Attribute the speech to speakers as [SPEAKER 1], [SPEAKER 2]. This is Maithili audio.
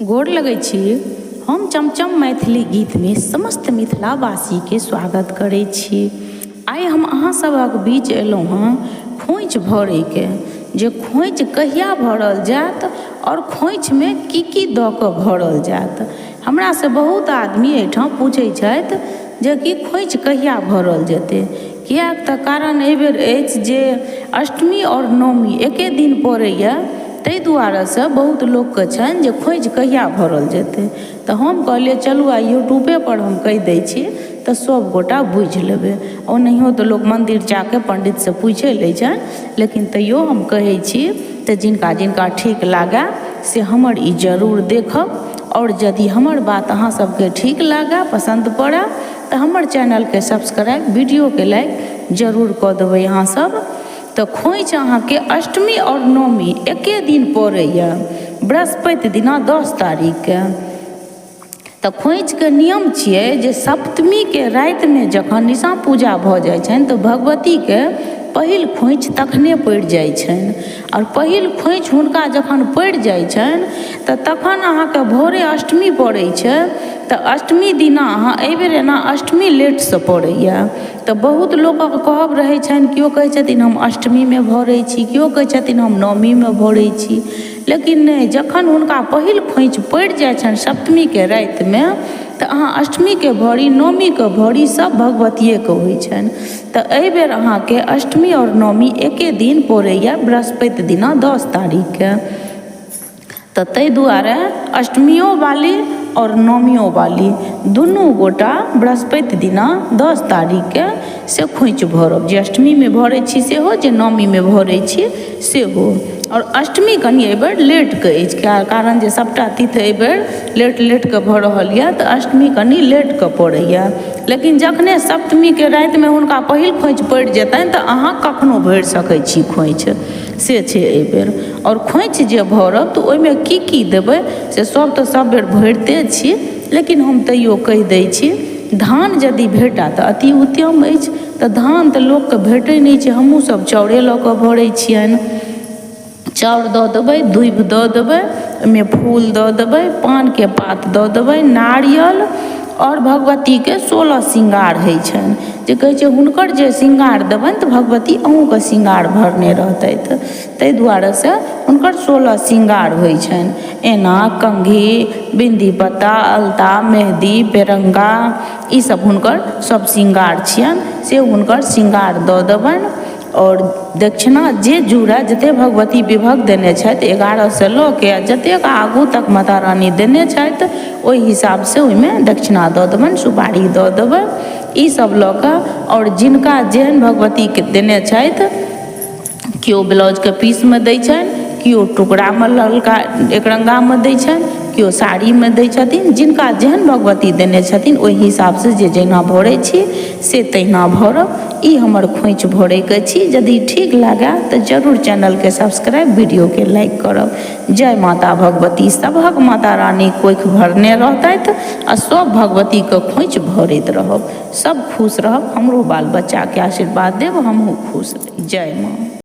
[SPEAKER 1] गोर लगै छी। हम चमचम मैथिली गीत में समस्त मिथिलावासी के स्वागत करै छी। आइ हम अहाँ सबक बीच एलहुँ हँ खोइछ भरै के, जे खोइछ कहिया भरल जायत और खोइछ में की दऽ कऽ भरल जायत। हमरा से बहुत आदमी एहिठाम पूछै छथि जे कि खोइछ कहिया भरल जेतै, किएक तऽ कारण एहि बेर अछि जे अष्टमी और नवमी एके दिन पड़ैया, ताहि दुआरे से बहुत लोकके छनि जे खोइछ कहिया भरल जेतै। तऽ हम कहलिए चलू आइ यूट्यूबे पर हम कहि दै छी तऽ सब गोटा बुझि लेबै। ओनाहियो तऽ लोक मन्दिर जाके पंडित से पूछे लै छनि, लेकिन तैयो हम कहै छी तऽ जिनका जिनका ठीक लागे से हमर ई जरूर देखब, और यदि हमर बात अहाँ सबके ठीक लागे, पसंद पड़े तऽ हमर चैनल के सब्सक्राइब, वीडियो के लाइक जरूर कऽ देबै अहाँ सब। तऽ खोइछ अहाँके अष्टमी और नवमी एके दिन पड़ैया, बृहस्पति दिना 10 तारीख के। तऽ खोइछ के नियम छियै जे सप्तमी के राति में जखन निशा पूजा भऽ जाइ छनि तऽ भगवती के पहिल खोइछ तखने पड़ि जाइ छनि, और पहिल खोइछ हुनका जखन पड़ि जाइ छनि तऽ तखन अहाँके भोरे अष्टमी पड़ै छै। तऽ अष्टमी दिना अहाँ एहि बेर एना अष्टमी लेट से पड़ैया, तऽ बहुत लोकक कहब रहै छनि, केओ कहै छथिन हम अष्टमी में भरै छी, केओ कहै छथिन हम नवमी में भरै छी, लेकिन नहि, जखन हुनका पहिल खोइछ पड़ि जाइ छनि सप्तमी के राति में तऽ अहाँ अष्टमी के भरी, नवमी के भरी, सब भगवतिये के होइ छनि। तऽ एहि बेर अहाँके अष्टमी और नवमी एके दिन पड़ैया, बृहस्पति दिना 10 तारीख के। तऽ ताहि दुआरे अष्टमियो वाली और नवमियो वाली दुनू गोटा बृहस्पति दिना 10 तारीख के से खोइछ भरब, जे अष्टमी में भरै छी सेहो, जे नवमी में भरै छी सेहो। और अष्टमी कनि एहि बेर लेट के अछि, कारण जे सबटा तिथि एहि बेर लेट के भऽ रहल यऽ, तऽ अष्टमी कनि लेट के पड़ैया। लेकिन जखने सप्तमी के राति में हुनका पहिल खोइछ पड़ि जेतनि तऽ अहाँ कखनो भरि सकै छी खोइछ, से छै एहि बेर। और खोइछ जे भरब तऽ ओहिमे की देबै से सब तऽ सब बेर भरिते छी, लेकिन हम तैयो कहि दै छी। धान यदि भेटै तऽ अति उत्तम अछि, तऽ धान तऽ लोकके भेटै नहि छै, हमहूँ सब चाउरे लऽ कऽ भरै छियनि। चाउर दऽ देबै, दूबि दऽ देबै, ओहिमे फूल दऽ देबै, पान के पात दऽ देबै, नारियल, और भगवती के 16 श्रृंगार होइ छनि, जे कहै छै हुनकर जे श्रृंगार देबनि तऽ भगवती अहूँके श्रृंगार भरने रहतथि, ताहि दुआरे से हुनकर 16 श्रृंगार होइ छनि। एना, कंघी, बिंदी पत्ता, अलता, मेहंदी, पेरंगा, ई सब हुनकर सब श्रृंगार छियनि, से हुनकर श्रृंगार दऽ देबनि। और दक्षिणा जे जुड़ै, जते भगवती विभव देने छथि 11 से लऽ के जतेक आगू तक माता रानी देने छथि, ओहि हिसाब से ओहिमे दक्षिणा दऽ देबनि, सुपारी दऽ देबै, ई सब लऽ कऽ। और जिनका जेहन भगवती के देने छथि, केओ ब्लाउज के पीस में दै छनि, केओ टुकड़ा में ललका एकरंगा में दै छनि, केओ साड़ी में दै छथिन, जिनका जेहन भगवती देने छथिन ओहि हिसाब से जे जहिना भरै छी से तहिना भरब। ई हमर खोइछ भरै के छी। यदि ठीक लागे तऽ जरूर चैनल के सब्सक्राइब, वीडियो के लाइक करब। जय माता भगवती, सबहक माता रानी कोइख भरने रहतथि आ सब भगवती के खोइछ भरैत रहब। सब खुश रहब, हमरो बाल बच्चा के आशीर्वाद देब, हमहूँ खुश रही। जय माँ।